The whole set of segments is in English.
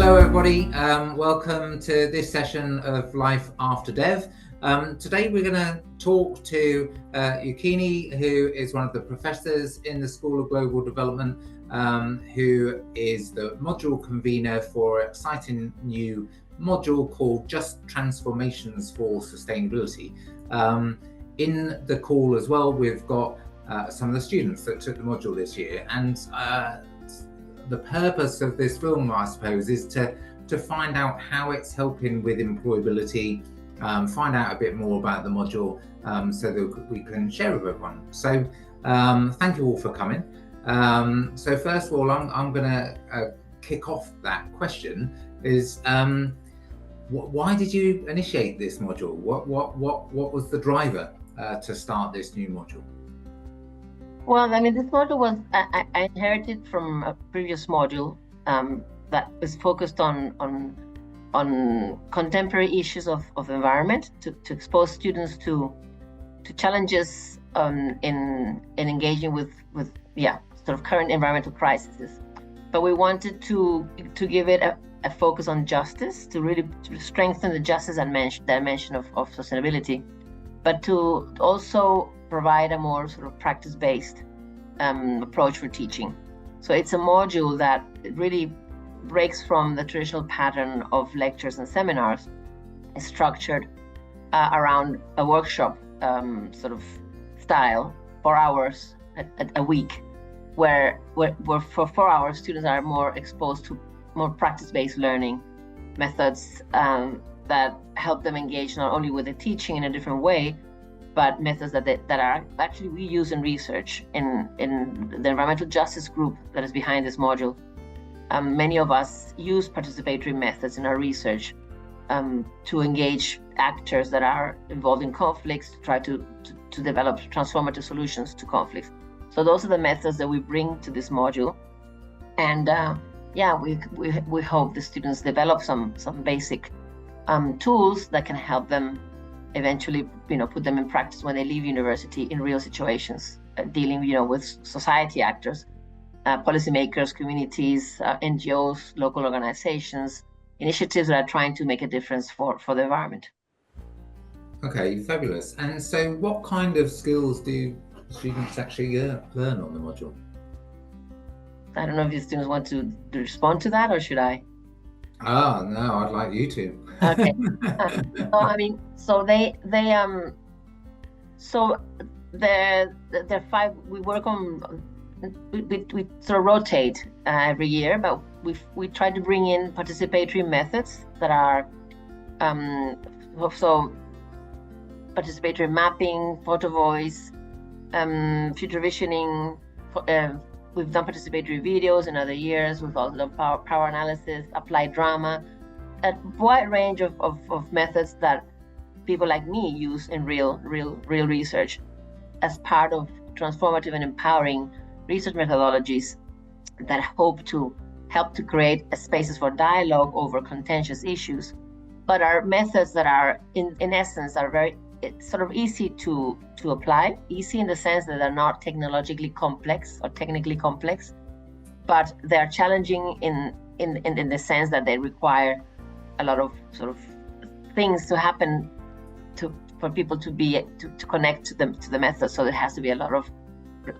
Hello everybody, welcome to this session of Life After Dev. Today we're going to talk to Yukini, who is one of the professors in the School of Global Development, who is the module convener for an exciting new module called Just Transformations for Sustainability. In the call as well, we've got some of the students that took the module this year, and the purpose of this film, I suppose, is to find out how it's helping with employability, find out a bit more about the module, so that we can share with everyone. So thank you all for coming. So first of all, I'm going to kick off that question is, why did you initiate this module? What was the driver to start this new module? Well, I mean, this module was, I inherited from a previous module that was focused on contemporary issues of the environment, to expose students to challenges in engaging with sort of current environmental crises. But we wanted to give it a focus on justice, to really strengthen the justice dimension of sustainability, but to also provide a more sort of practice-based approach for teaching. So it's a module that really breaks from the traditional pattern of lectures and seminars. It's structured around a workshop sort of style, 4 hours a week, where for 4 hours students are more exposed to more practice-based learning methods that help them engage not only with the teaching in a different way, but methods that are actually we use in research in the environmental justice group that is behind this module. Many of us use participatory methods in our research to engage actors that are involved in conflicts, to try to develop transformative solutions to conflicts. So those are the methods that we bring to this module, and we hope the students develop some basic tools that can help them eventually, put them in practice when they leave university in real situations, dealing, with society actors, policymakers, communities, NGOs, local organizations, initiatives that are trying to make a difference for the environment. Okay, fabulous. And so what kind of skills do students actually learn on the module? I don't know if the students want to respond to that, or should I? No, I'd like you to. Okay. So they're 5. We work on. We sort of rotate every year, but we try to bring in participatory methods that are so participatory mapping, photo voice, future visioning. We've done participatory videos in other years. We've also done power analysis, applied drama, a wide range of methods that people like me use in real research as part of transformative and empowering research methodologies that hope to help to create spaces for dialogue over contentious issues, but are methods that are in essence are very sort of easy to apply, easy in the sense that they're not technologically complex or technically complex, but they're challenging in the sense that they require a lot of sort of things to happen for people to connect to the method. So there has to be a lot of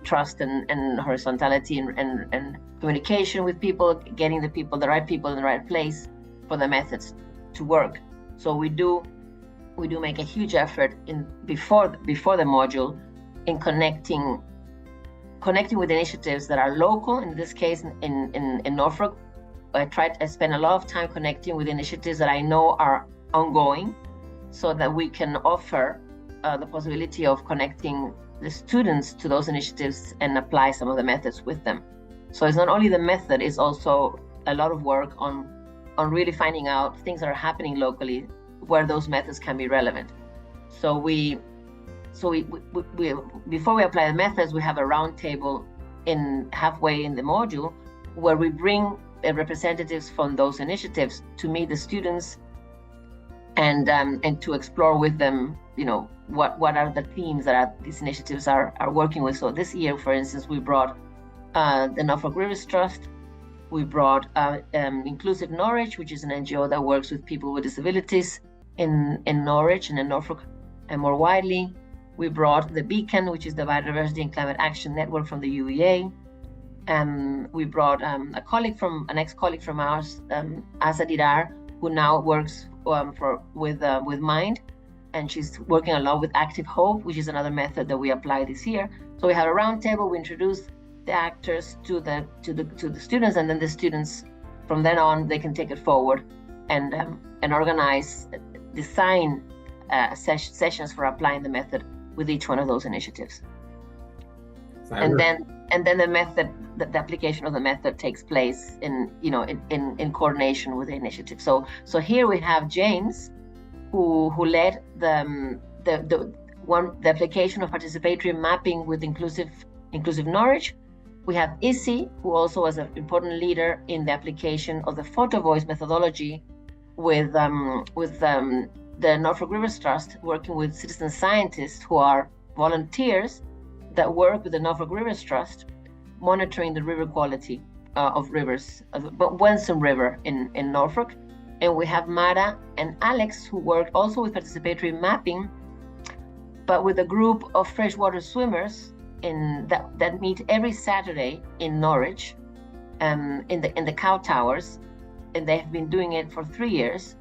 trust and horizontality and communication with people, getting the right people in the right place for the methods to work. So we do make a huge effort before the module in connecting with initiatives that are local. In this case, in Norfolk, I spend a lot of time connecting with initiatives that I know are ongoing, so that we can offer the possibility of connecting the students to those initiatives and apply some of the methods with them. So it's not only the method, it's also a lot of work on really finding out things that are happening locally where those methods can be relevant. So we before we apply the methods, we have a round table halfway in the module where we bring representatives from those initiatives to meet the students and to explore with them, what are the themes that these initiatives are working with. So this year, for instance, we brought the Norfolk Rivers Trust, We brought Inclusive Norwich, which is an NGO that works with people with disabilities in Norwich and in Norfolk and more widely. We brought the Beacon, which is the Biodiversity and Climate Action Network from the UEA. We brought an ex-colleague from ours, Asa Didar, who now works with Mind, and she's working a lot with Active Hope, which is another method that we apply this year. So we have a round table. We introduce the actors to the students, and then the students, from then on, they can take it forward and organize, design sessions for applying the method with each one of those initiatives. And then the method, the application of the method takes place in coordination with the initiative. So here we have James, who led the application of participatory mapping with Inclusive Norwich. We have Issy, who also was an important leader in the application of the photo voice methodology with the Norfolk Rivers Trust, working with citizen scientists who are volunteers that work with the Norfolk Rivers Trust, monitoring the river quality of rivers, Wensum River in Norfolk. And we have Mara and Alex, who worked also with participatory mapping, but with a group of freshwater swimmers that meet every Saturday in Norwich, in the Cow Towers, and they have been doing it for 3 years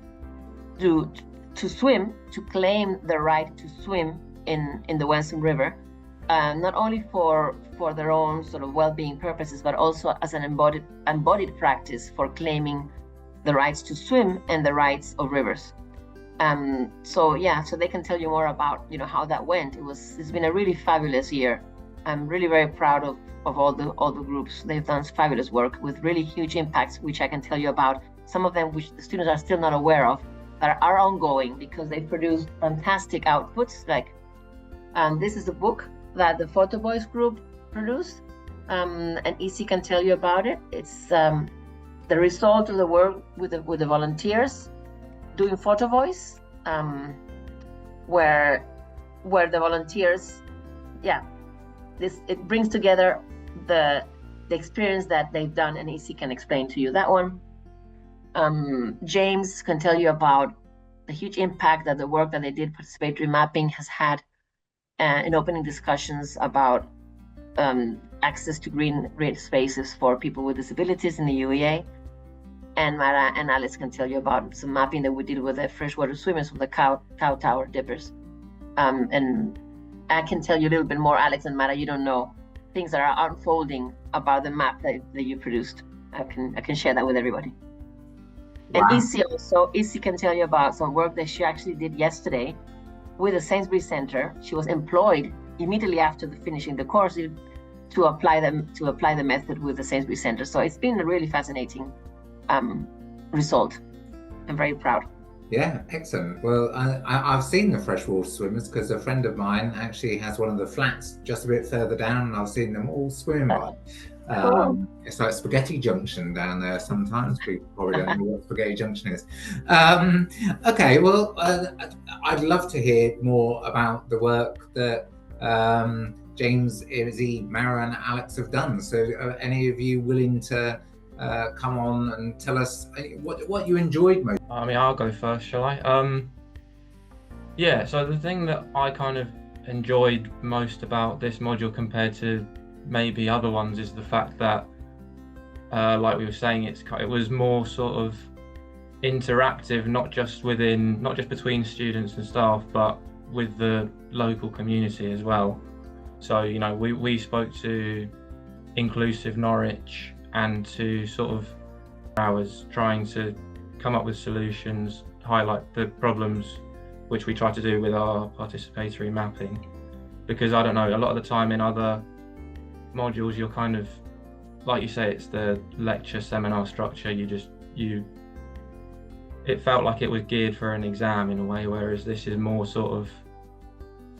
to claim the right to swim in the Wensum River, not only for their own sort of well-being purposes, but also as an embodied practice for claiming the rights to swim and the rights of rivers. So they can tell you more about how that went. It's been a really fabulous year. I'm really very proud of all the groups. They've done fabulous work with really huge impacts, which I can tell you about. Some of them which the students are still not aware of, that are ongoing because they produce fantastic outputs. Like this is a book that the Photo Voice group produced, and Issy can tell you about it. It's the result of the work with the volunteers doing Photo Voice, where the volunteers, it brings together the experience that they've done, and Issy can explain to you that one. James can tell you about the huge impact that the work that they did, participatory mapping, has had in opening discussions about access to green spaces for people with disabilities in the UEA. And Mara and Alex can tell you about some mapping that we did with the freshwater swimmers from the Cow Tower dippers. And I can tell you a little bit more, Alex and Mara, you don't know things that are unfolding about the map that you produced. I can share that with everybody. Wow. And Issy can tell you about some work that she actually did yesterday with the Sainsbury Centre. She was employed immediately after finishing the course to apply the method with the Sainsbury Centre. So it's been a really fascinating result. I'm very proud. Yeah, excellent. Well, I've seen the freshwater swimmers because a friend of mine actually has one of the flats just a bit further down, and I've seen them all swimming by. It's like Spaghetti Junction down there sometimes. People probably don't know what Spaghetti Junction is. Okay, well, I'd love to hear more about the work that James, Issy, Mara and Alex have done. So any of you willing to come on and tell us what you enjoyed most? I mean, I'll go first, shall I? So the thing that I kind of enjoyed most about this module compared to maybe other ones is the fact that, like we were saying, it was more sort of interactive, not just between students and staff, but with the local community as well. So, we spoke to Inclusive Norwich and to sort of hours trying to come up with solutions, highlight the problems, which we try to do with our participatory mapping. Because I don't know, a lot of the time in other modules, you're kind of, like you say, it's the lecture seminar structure. It felt like it was geared for an exam in a way, whereas this is more sort of,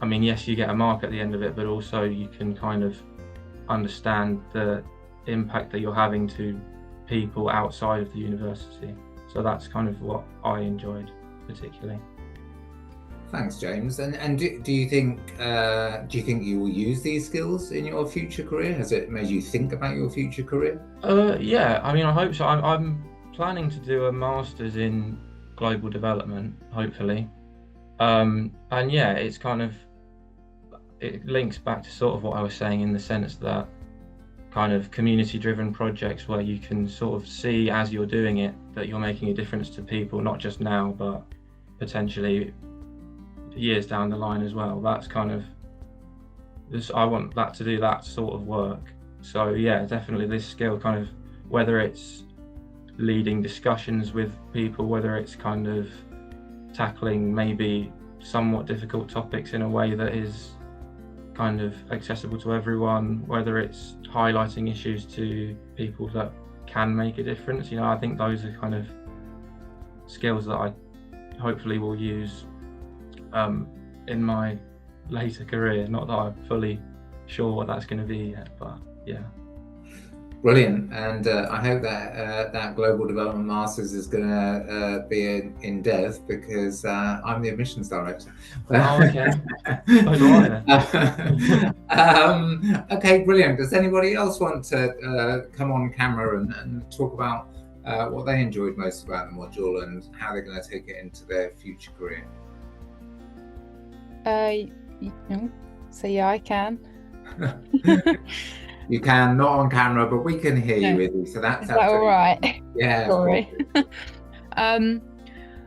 I mean, yes, you get a mark at the end of it, but also you can kind of understand the impact that you're having to people outside of the university. So that's kind of what I enjoyed particularly. Thanks, James. And do you think you will use these skills in your future career? Has it made you think about your future career? Yeah, I mean, I hope so. I'm planning to do a master's in global development, hopefully. And yeah, it's kind of, it links back to sort of what I was saying, in the sense that kind of community-driven projects where you can sort of see as you're doing it that you're making a difference to people, not just now, but potentially years down the line as well. That's kind of, I want that to do that sort of work. So yeah, definitely this skill, kind of, whether it's leading discussions with people, whether it's kind of tackling maybe somewhat difficult topics in a way that is kind of accessible to everyone, whether it's highlighting issues to people that can make a difference. You know, I think those are kind of skills that I hopefully will use in my later career. Not that I'm fully sure what that's going to be yet, but yeah. Brilliant, and I hope that that Global Development Masters is going to be in Dev, because I'm the admissions director. Oh, okay. So do I then. Okay, brilliant. Does anybody else want to come on camera and talk about what they enjoyed most about the module and how they're going to take it into their future career? So yeah, I can. You can, not on camera, but we can hear you, Izzy. So that's all right. Yeah. Sorry. I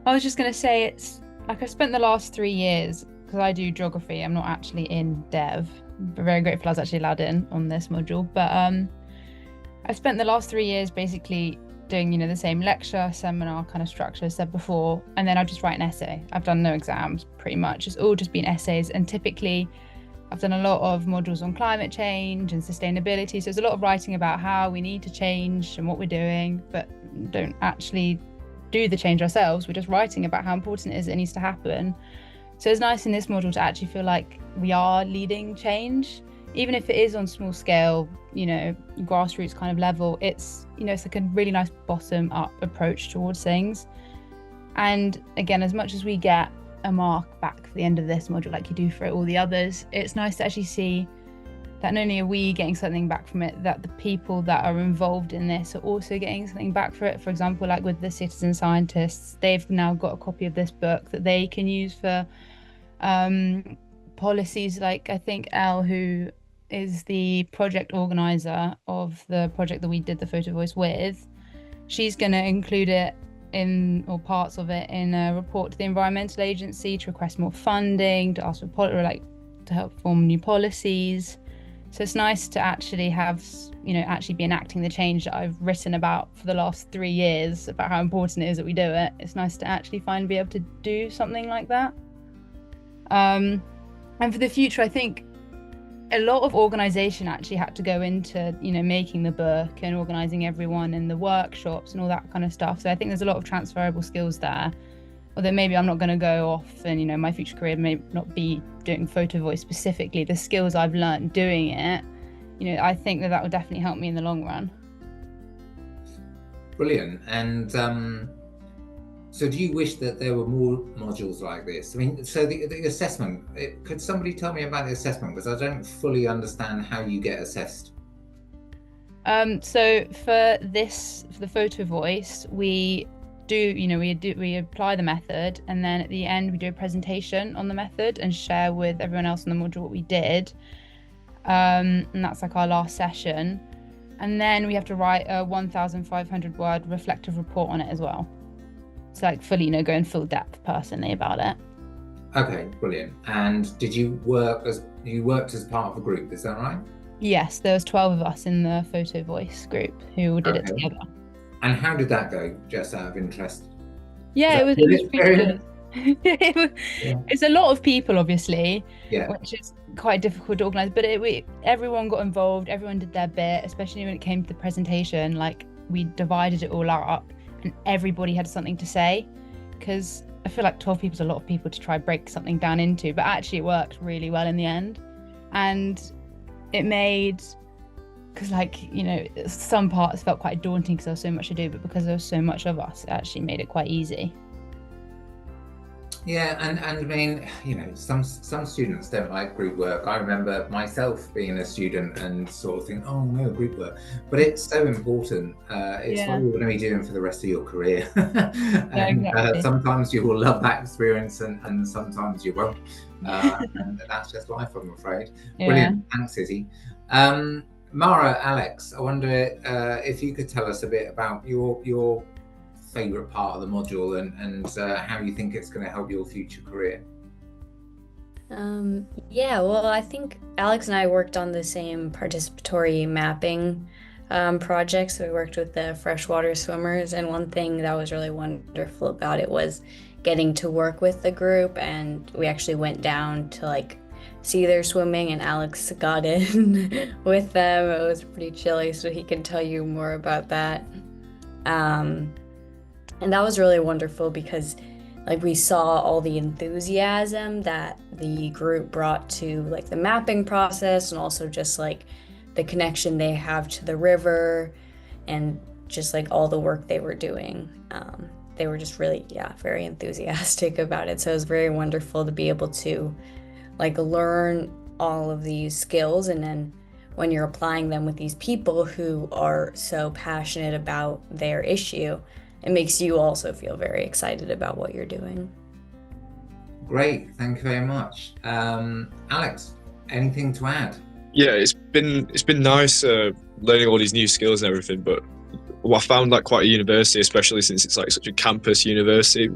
was just going to say, it's like I spent the last 3 years, because I do geography, I'm not actually in Dev. I'm very grateful I was actually allowed in on this module. But I spent the last 3 years basically doing, you know, the same lecture, seminar kind of structure as said before, and then I just write an essay. I've done no exams pretty much. It's all just been essays, and typically I've done a lot of modules on climate change and sustainability, so there's a lot of writing about how we need to change and what we're doing, but don't actually do the change ourselves. We're just writing about how important it is, it needs to happen. So it's nice in this module to actually feel like we are leading change, even if it is on small scale, you know, grassroots kind of level. It's, you know, it's like a really nice bottom up approach towards things. And again, as much as we get a mark back at the end of this module like you do for all the others, it's nice to actually see that not only are we getting something back from it, that the people that are involved in this are also getting something back for it. For example, like with the citizen scientists, they've now got a copy of this book that they can use for policies. Like I think Elle, who is the project organizer of the project that we did the Photo Voice with, she's going to include it in, or parts of it, in a report to the Environmental Agency to request more funding, to ask for to help form new policies. So it's nice to actually have, you know, actually be enacting the change that I've written about for the last 3 years, about how important it is that we do it. It's nice to actually finally be able to do something like that. And for the future, I think a lot of organisation actually had to go into, you know, making the book and organising everyone in the workshops and all that kind of stuff. So I think there's a lot of transferable skills there. Although maybe I'm not going to go off and, you know, my future career may not be doing Photo Voice specifically. The skills I've learned doing it, you know, I think that will definitely help me in the long run. Brilliant. And so do you wish that there were more modules like this? I mean, so the assessment, could somebody tell me about the assessment? Because I don't fully understand how you get assessed. So for the Photo Voice, we apply the method, and then at the end we do a presentation on the method and share with everyone else in the module what we did. And that's like our last session. And then we have to write a 1,500 word reflective report on it as well. So like fully, you know, go in full depth personally about it. Okay, brilliant. And did you worked as part of a group, is that right? Yes, there was 12 of us in the Photo Voice group who did it together. And how did that go, just out of interest? Yeah, it was pretty good. It's a lot of people, obviously, which is quite difficult to organise, but everyone got involved, everyone did their bit, especially when it came to the presentation. Like, we divided it all up and everybody had something to say, because I feel like 12 people is a lot of people to try break something down into, but actually it worked really well in the end. And it made, because, like, you know, some parts felt quite daunting because there was so much to do, but because there was so much of us, it actually made it quite easy. Yeah, and I mean, some students don't like group work. I remember myself being a student and sort of think, oh no, group work, but it's so important. It's what you're going to be doing for the rest of your career. And exactly. sometimes you will love that experience, and sometimes you won't. And that's just life, I'm afraid. Brilliant, thanks, Izzy. Mara, Alex, I wonder if you could tell us a bit about your favourite part of the module and how you think it's going to help your future career. Yeah, well, I think Alex and I worked on the same participatory mapping project. So we worked with the freshwater swimmers, and one thing that was really wonderful about it was getting to work with the group, and we actually went down to like see their swimming, and Alex got in with them. It was pretty chilly, so he can tell you more about that. And that was really wonderful because like we saw all the enthusiasm that the group brought to like the mapping process, and also just like the connection they have to the river, and just like all the work they were doing. They were just really, very enthusiastic about it. So it was very wonderful to be able to like learn all of these skills, and then when you're applying them with these people who are so passionate about their issue, it makes you also feel very excited about what you're doing. Great, thank you very much. Alex, anything to add? Yeah, it's been nice learning all these new skills and everything, but I found like quite a university, especially since it's like such a campus university,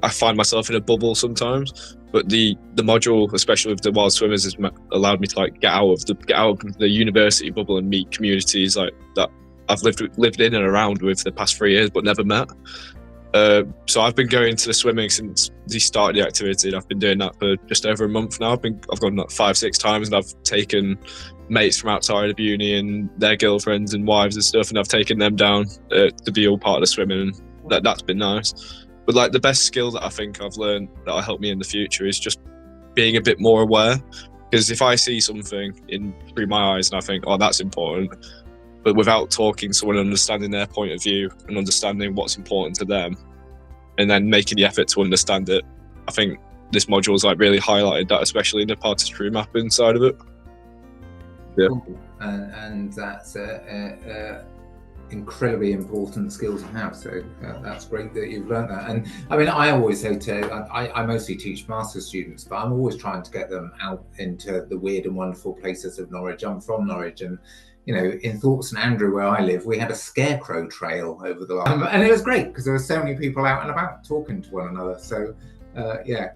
I find myself in a bubble sometimes. But the module, especially with the Wild Swimmers, has allowed me to like get out of the university bubble and meet communities like that I've lived in and around with the past 3 years but never met. So I've been going to the swimming since they started the activity, and I've been doing that for just over a month now. I've gone like 5-6 times, and I've taken mates from outside of uni and their girlfriends and wives and stuff, and I've taken them down to be all part of the swimming, and that's been nice. But like the best skill that I think I've learned that'll help me in the future is just being a bit more aware. Because if I see something through my eyes and I think, oh, that's important, but without talking to someone, understanding their point of view and understanding what's important to them, and then making the effort to understand it, I think this module's like really highlighted that, especially in the participatory mapping side of it. Yeah. Cool. And that's incredibly important skill to have, so that's great that you've learned that. And I mean, I always say I mostly teach master's students, but I'm always trying to get them out into the weird and wonderful places of Norwich. I'm from Norwich, and in Thorpe St Andrew, where I live, we had a scarecrow trail over the line, and it was great because there were so many people out and about talking to one another. So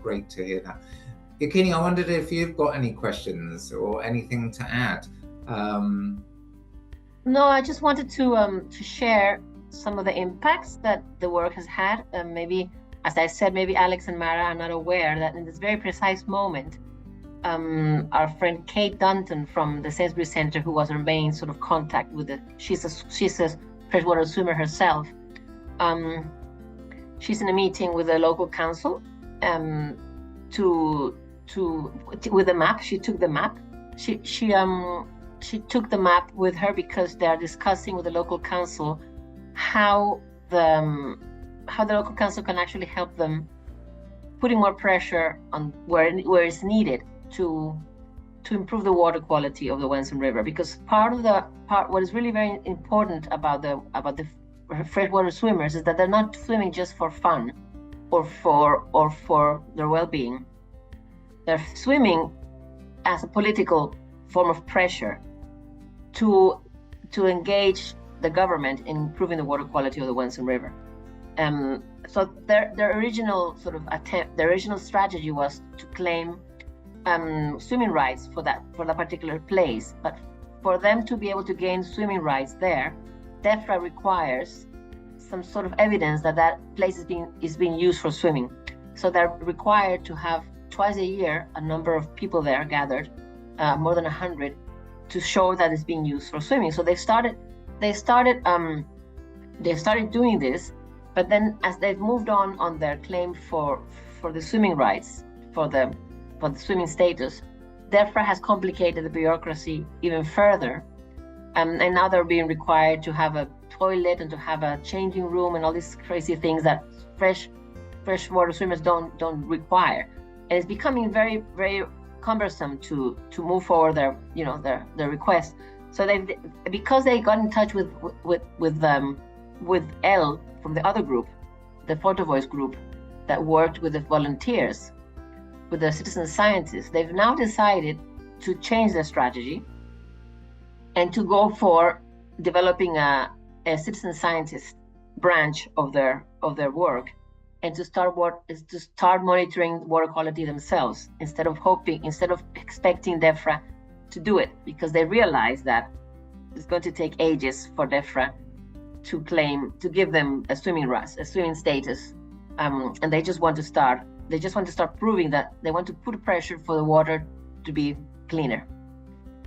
great to hear that. Yakini, I wondered if you've got any questions or anything to add. No, I just wanted to share some of the impacts that the work has had. Maybe, as I said, maybe Alex and Mara are not aware that in this very precise moment, our friend Kate Dunton from the Sainsbury Centre, who was our main sort of contact with she's a freshwater swimmer herself. She's in a meeting with the local council with the map. She took the map. She took the map with her because they are discussing with the local council how the local council can actually help them, putting more pressure on where it's needed to improve the water quality of the Wensum River. Because what is really very important about the freshwater swimmers is that they're not swimming just for fun or for their well-being. They're swimming as a political form of pressure to engage the government in improving the water quality of the Wensum River. So their original sort of attempt, their original strategy was to claim swimming rights for that particular place. But for them to be able to gain swimming rights there, DEFRA requires some sort of evidence that place is being used for swimming. So they're required to have twice a year a number of people there gathered, more than 100, to show that it's being used for swimming. So they started doing this, but then as they've moved on their claim for the swimming rights, for the swimming status, DEFRA has complicated the bureaucracy even further, and now they're being required to have a toilet and to have a changing room and all these crazy things that freshwater swimmers don't require, and it's becoming very, very cumbersome to move forward their request. So because they got in touch with Elle from the other group, the Photo Voice group that worked with the volunteers, with the citizen scientists, they've now decided to change their strategy and to go for developing a citizen scientist branch of their work, and to start monitoring water quality themselves instead of expecting DEFRA to do it, because they realize that it's going to take ages for DEFRA to give them a swimming status, and they just want to start proving that they want to put pressure for the water to be cleaner.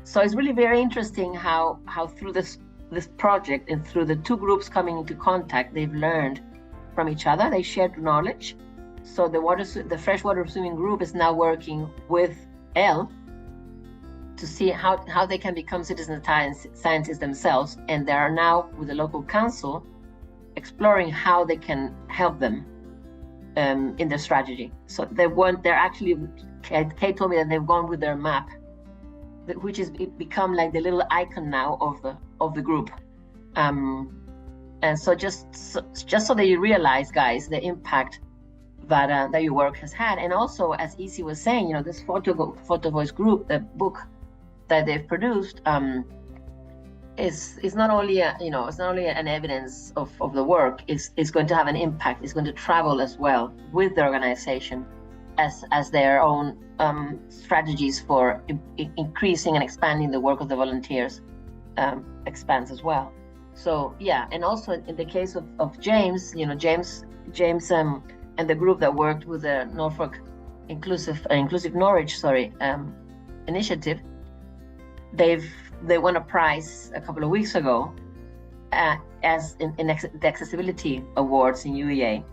So it's really very interesting how through this project and through the two groups coming into contact, they've learned from each other. They shared knowledge. So the freshwater swimming group is now working with Elle to see how they can become citizen scientists themselves, and they are now with the local council exploring how they can help them in their strategy. So Kate told me that they've gone with their map, which is become like the little icon now of the group, and so just so that you realize, guys, the impact that your work has had. And also, as Isi was saying, this Photo Voice group, the book that they've produced, is not only an evidence of the work. It's going to have an impact. It's going to travel as well with the organization as their own strategies for increasing and expanding the work of the volunteers expands as well. So yeah, and also in the case of James, James and the group that worked with the Norfolk Inclusive Norwich initiative, they won a prize a couple of weeks ago as in the Accessibility Awards in UEA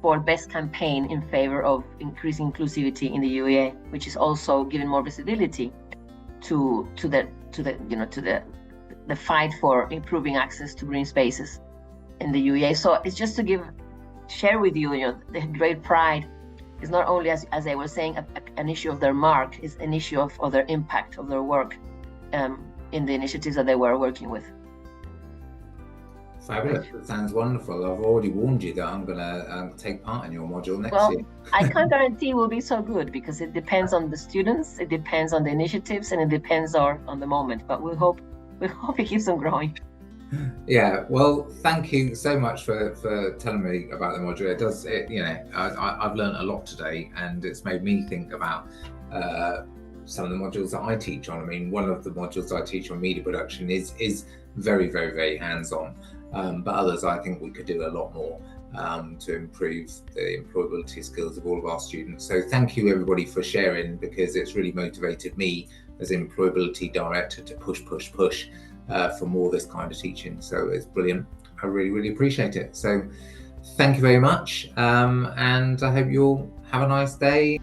for best campaign in favor of increasing inclusivity in the UEA, which is also giving more visibility to the fight for improving access to green spaces in the UEA. So it's just to share with you, the great pride is not only, as I was saying, an issue of their mark, it's an issue of their impact, of their work in the initiatives that they were working with. Fabulous. That sounds wonderful. I've already warned you that I'm going to take part in your module next year. I can't guarantee it will be so good, because it depends on the students, it depends on the initiatives, and it depends on the moment. But we hope it keeps on growing. Yeah, well, thank you so much for telling me about the module. I've learned a lot today, and it's made me think about some of the modules that I teach on. I mean, one of the modules I teach on media production is very, very, very hands-on, but others I think we could do a lot more to improve the employability skills of all of our students. So thank you everybody for sharing, because it's really motivated me as an employability director to push for more of this kind of teaching. So it's brilliant. I really, really appreciate it. So thank you very much, and I hope you all have a nice day.